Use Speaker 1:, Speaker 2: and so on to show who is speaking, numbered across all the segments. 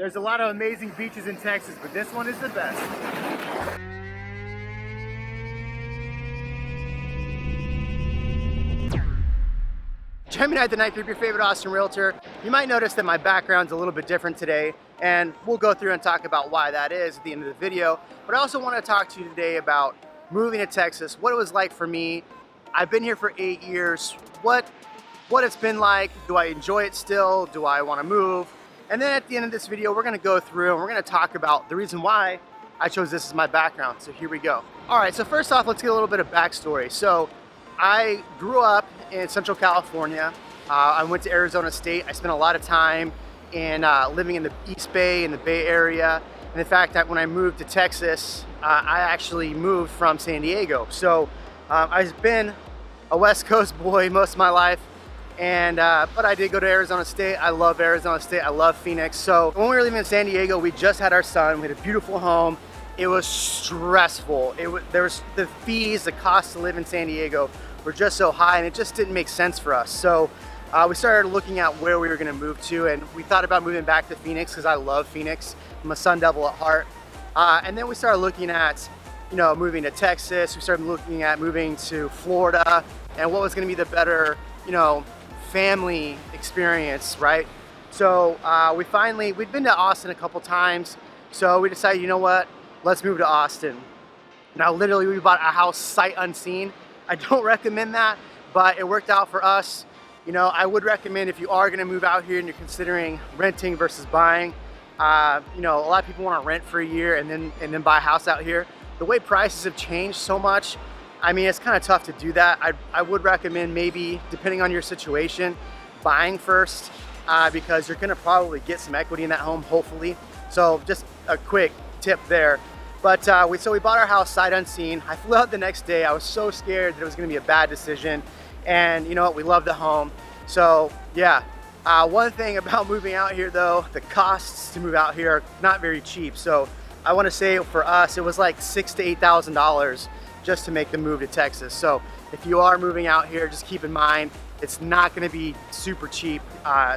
Speaker 1: There's a lot of amazing beaches in Texas, but this one is the best. Gemini the Ninth, your favorite Austin realtor. You might notice that my background's a little bit different today, and we'll go through and talk about why that is at the end of the video. But I also want to talk to you today about moving to Texas, what it was like for me. I've been here for 8 years. What it's been like. Do I enjoy it still? Do I want to move? And then at the end of this video, we're going to go through and we're going to talk about the reason why I chose this as my background. So here we go. All right, so first off, let's get a little bit of backstory. So I grew up in Central California. I went to Arizona State. I spent a lot of time in living in the East Bay, in the Bay Area. And in fact, when I moved to Texas, I actually moved from San Diego. So I've been a West Coast boy most of my life. And but I did go to Arizona State. I love Arizona State. I love Phoenix. So when we were living in San Diego, we just had our son. We had a beautiful home. It was stressful. There was the fees, the cost to live in San Diego were just so high, and it just didn't make sense for us. So we started looking at where we were going to move to, and we thought about moving back to Phoenix because I love Phoenix. I'm a Sun Devil at heart. And then we started looking at, moving to Texas. We started looking at moving to Florida, and what was going to be the better, family experience, right? So we'd been to Austin a couple times, so we decided, you know what, let's move to Austin. Now literally we bought a house sight unseen. I don't recommend that, but it worked out for us. I would recommend if you are gonna move out here and you're considering renting versus buying, a lot of people wanna rent for a year and then buy a house out here. The way prices have changed so much, I mean, it's kind of tough to do that. I would recommend maybe, depending on your situation, buying first because you're gonna probably get some equity in that home, hopefully. So just a quick tip there. But we bought our house sight unseen. I flew out the next day. I was so scared that it was gonna be a bad decision. And you know what, we love the home. So yeah, one thing about moving out here though, the costs to move out here are not very cheap. So I wanna say for us, it was like $6,000 to $8,000 just to make the move to Texas. So if you are moving out here, just keep in mind, it's not gonna be super cheap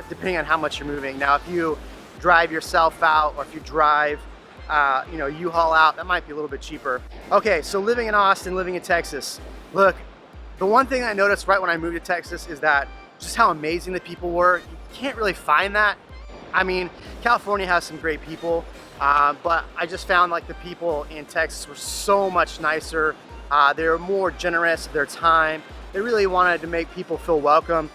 Speaker 1: depending on how much you're moving. Now, if you drive yourself out or if you drive, U-Haul out, that might be a little bit cheaper. Okay, so living in Austin, living in Texas. Look, the one thing I noticed right when I moved to Texas is that just how amazing the people were. You can't really find that. I mean, California has some great people, but I just found like the people in Texas were so much nicer. They were more generous of their time. They really wanted to make people feel welcome.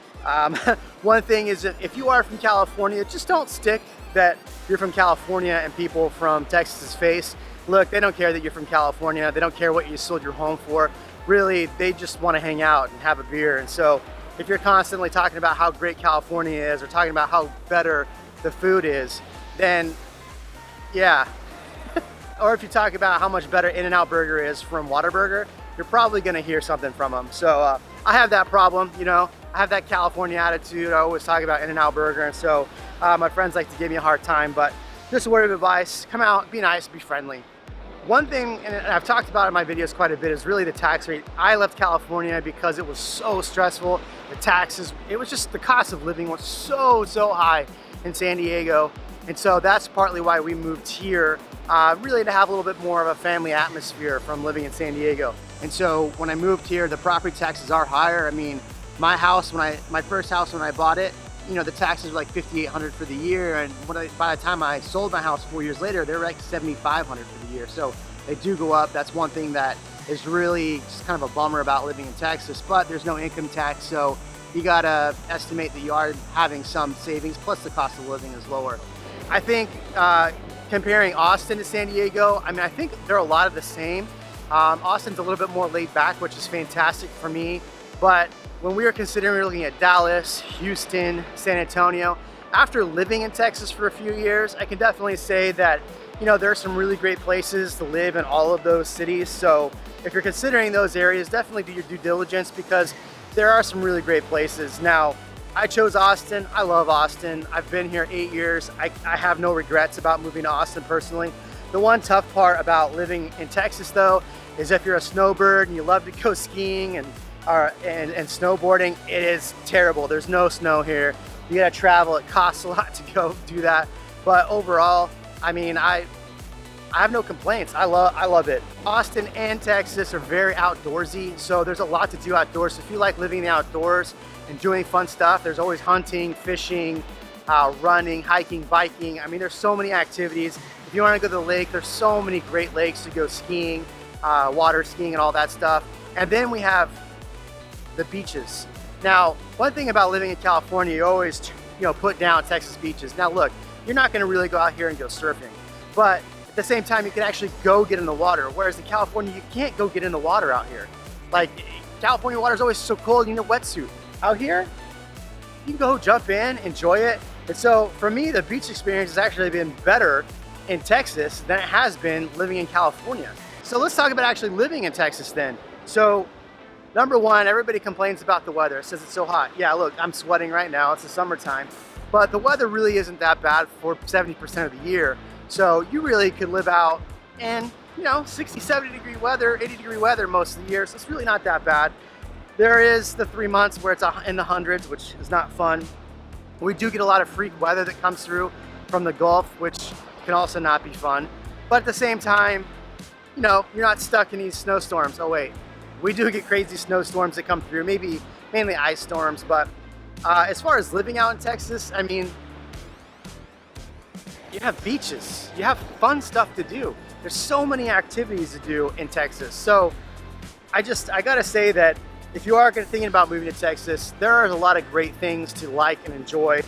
Speaker 1: One thing is that if you are from California, just don't stick that you're from California and people from Texas's face. Look, they don't care that you're from California. They don't care what you sold your home for. Really, they just want to hang out and have a beer. And so if you're constantly talking about how great California is or talking about how better the food is, then yeah. Or if you talk about how much better In-N-Out Burger is from Whataburger, you're probably gonna hear something from them. So I have that problem, I have that California attitude. I always talk about In-N-Out Burger, and so my friends like to give me a hard time, but just a word of advice, come out, be nice, be friendly. One thing, and I've talked about in my videos quite a bit, is really the tax rate. I left California because it was so stressful. The taxes, it was just the cost of living was so high in San Diego. And so that's partly why we moved here, really to have a little bit more of a family atmosphere from living in San Diego. And so when I moved here, the property taxes are higher. I mean, my first house when I bought it, the taxes were like $5,800 for the year. And by the time I sold my house 4 years later, they were like $7,500 for the year. So they do go up. That's one thing that is really just kind of a bummer about living in Texas, but there's no income tax. So you gotta estimate that you are having some savings, plus the cost of living is lower. I think comparing Austin to San Diego, I mean, I think they're a lot of the same. Austin's a little bit more laid back, which is fantastic for me. But when we were considering, we were looking at Dallas, Houston, San Antonio. After living in Texas for a few years, I can definitely say that, there are some really great places to live in all of those cities. So if you're considering those areas, definitely do your due diligence because there are some really great places. Now, I chose Austin. I love Austin. I've been here 8 years. I have no regrets about moving to Austin personally. The one tough part about living in Texas though, is if you're a snowbird and you love to go skiing and snowboarding, it is terrible. There's no snow here. You gotta travel. It costs a lot to go do that. But overall, I mean, I have no complaints. I love it. Austin and Texas are very outdoorsy, so there's a lot to do outdoors. So if you like living in the outdoors and doing fun stuff, there's always hunting, fishing, running, hiking, biking. I mean, there's so many activities. If you want to go to the lake, there's so many great lakes to go skiing, water skiing and all that stuff. And then we have the beaches. Now, one thing about living in California, you always, put down Texas beaches. Now look, you're not going to really go out here and go surfing, but at the same time, you can actually go get in the water. Whereas in California, you can't go get in the water out here. Like, California water is always so cold, you need a wetsuit. Out here, you can go jump in, enjoy it. And so for me, the beach experience has actually been better in Texas than it has been living in California. So let's talk about actually living in Texas then. So number one, everybody complains about the weather. It says it's so hot. Yeah, look, I'm sweating right now. It's the summertime. But the weather really isn't that bad for 70% of the year. So you really could live out in, 60, 70 degree weather, 80 degree weather most of the year. So it's really not that bad. There is the 3 months where it's in the hundreds, which is not fun. We do get a lot of freak weather that comes through from the Gulf, which can also not be fun. But at the same time, you're not stuck in these snowstorms. Oh wait, we do get crazy snowstorms that come through, maybe mainly ice storms. But as far as living out in Texas, I mean, you have beaches, you have fun stuff to do. There's so many activities to do in Texas. So I gotta say that if you are thinking about moving to Texas, there are a lot of great things to like and enjoy.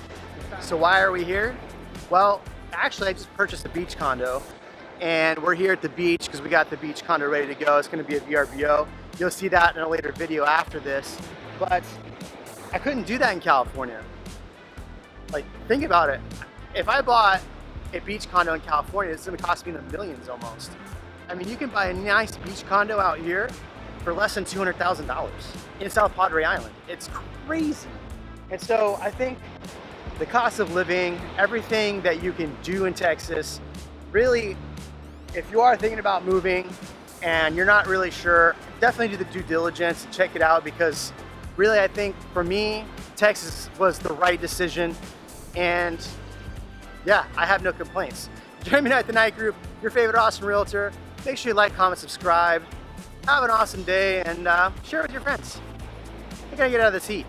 Speaker 1: So why are we here? Well, actually I just purchased a beach condo and we're here at the beach because we got the beach condo ready to go. It's gonna be a VRBO. You'll see that in a later video after this, but I couldn't do that in California. Like, think about it. If I bought a beach condo in California, it's gonna cost me in the millions almost. I mean, you can buy a nice beach condo out here for less than $200,000 in South Padre Island. It's crazy. And so I think the cost of living, everything that you can do in Texas, really, if you are thinking about moving and you're not really sure, definitely do the due diligence and check it out, because really I think for me, Texas was the right decision. And yeah, I have no complaints. Join me at the Night Group, your favorite Austin realtor. Make sure you like, comment, subscribe. Have an awesome day and share with your friends. I gotta get out of this heat.